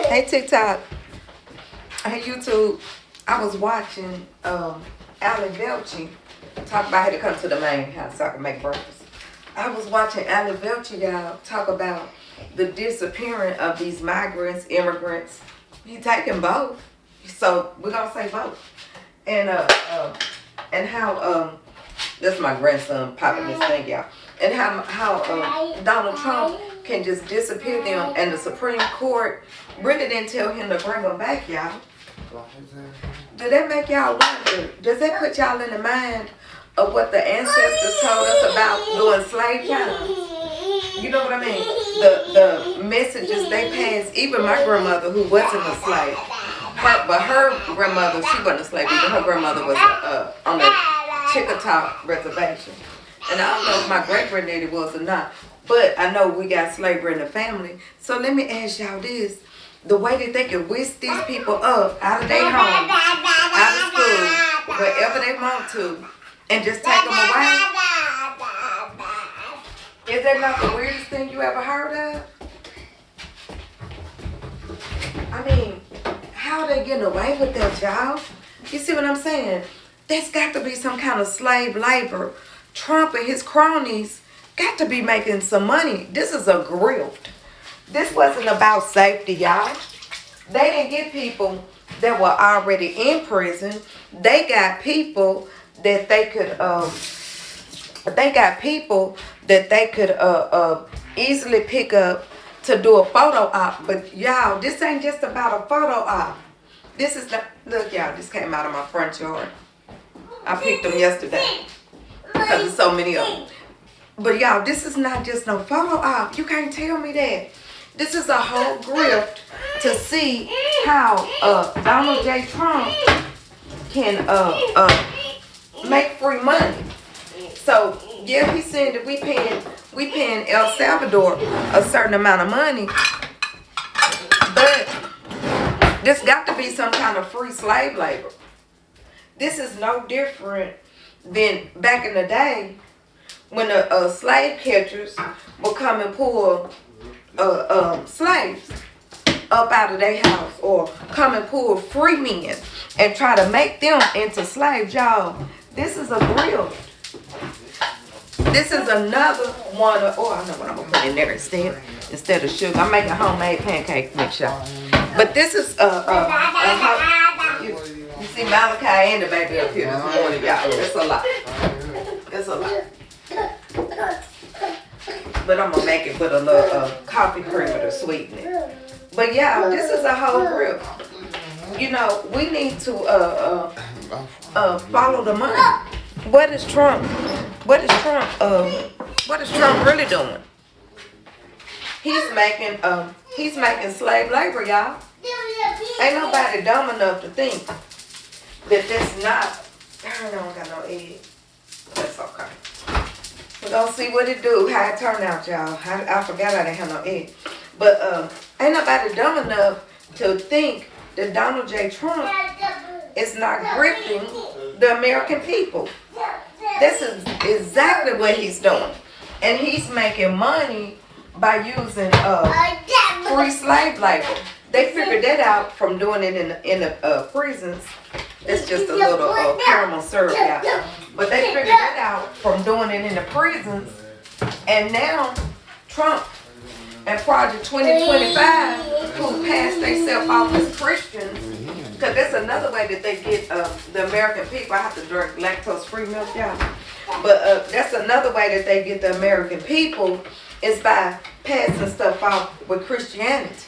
Hey TikTok, hey YouTube. I was watching Alan Velchi talk about how to come to the main house so I can make breakfast. I was watching Alan Velchi, y'all, talk about the disappearance of these migrants, immigrants. He taking both, so we're gonna say both. And and how that's my grandson popping this thing, y'all. And how Donald Trump can just disappear them, and the Supreme Court really didn't tell him to bring them back, y'all. Did that make y'all wonder? Does that put y'all in the mind of what the ancestors told us about doing slave times? You know what I mean? The messages they passed. Even my grandmother, who wasn't a slave, but her grandmother, she wasn't a slave either. Her grandmother was on the Chickasaw reservation. And I don't know if my great-granddaddy was or not, but I know we got slavery in the family. So let me ask y'all this. The way that they can whisk these people up out of their home, out of school, wherever they want to, and just take them away, is that not the weirdest thing you ever heard of? I mean, how are they getting away with that, y'all? You see what I'm saying? There's got to be some kind of slave labor. Trump and his cronies got to be making some money. This is a grift. This wasn't about safety, y'all. They didn't get people that were already in prison. They got people that they could easily pick up to do a photo op. But y'all, this ain't just about a photo op. This is not, look y'all, this came out of my front yard. I picked them yesterday because there's so many of them. But y'all, this is not just no photo op. You can't tell me that. This is a whole grift to see how Donald J. Trump can make free money. So yeah, he's saying that we paying El Salvador a certain amount of money, but there's got to be some kind of free slave labor. This is no different than back in the day when the slave catchers would come and pull slaves up out of their house, or come and pull free men and try to make them into slaves, y'all. This is a grill. This is another one of, oh, I know what I'm gonna put in there instead of sugar. I'm making homemade pancake mix, y'all. But this is you see Malachi and the baby up here this morning, y'all. It's a lot. It's a lot. But I'm gonna make it with a little coffee creamer to sweeten it. But yeah, this is a whole grill. You know, we need to follow the money. What is Trump really doing? He's making slave labor, y'all. Ain't nobody dumb enough to think that that's not. I don't got no egg. That's okay. We're gonna see what it do, how it turn out, y'all. I forgot I didn't have no egg. But ain't nobody dumb enough to think that Donald J. Trump is not grifting the American people. This is exactly what he's doing. And he's making money by using free slave labor. They figured that out from doing it in the prisons. It's just a little caramel syrup, y'all. But they figured that out from doing it in the prisons. And now Trump and Project 2025, who passed themselves off as Christians, because that's another way that they get the American people. I have to drink lactose-free milk, y'all. But that's another way that they get the American people is by passing stuff off with Christianity.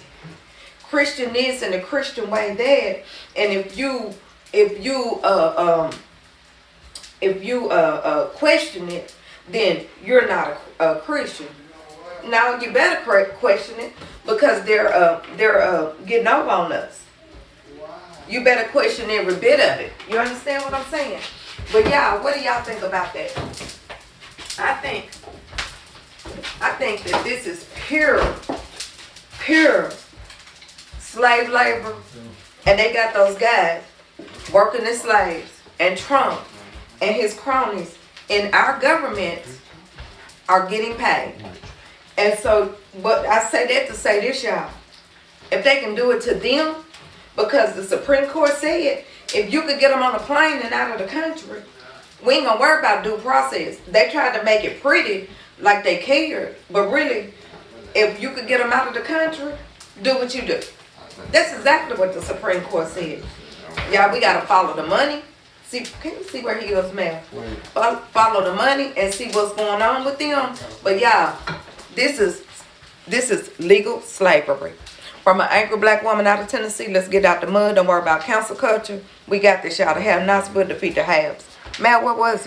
Christian this and the Christian way that, and if you question it, then you're not a Christian. Now you better question it because they're getting over on us. You better question every bit of it. You understand what I'm saying? But y'all, what do y'all think about that? I think that this is pure slave labor, and they got those guys working as slaves, and Trump and his cronies in our government are getting paid. And so, but I say that to say this, y'all. if they can do it to them, because the Supreme Court said if you could get them on a plane and out of the country, we ain't gonna worry about due process. They tried to make it pretty, like they cared, but really, if you could get them out of the country, do what you do. That's exactly what the Supreme Court said. Y'all, we gotta follow the money. See, can you see where he is, man? Follow the money and see what's going on with them. But y'all, this is legal slavery. From an angry black woman out of Tennessee, let's get out the mud. Don't worry about cancel culture. We got this, y'all. The have nots will defeat the haves. Matt, what was he?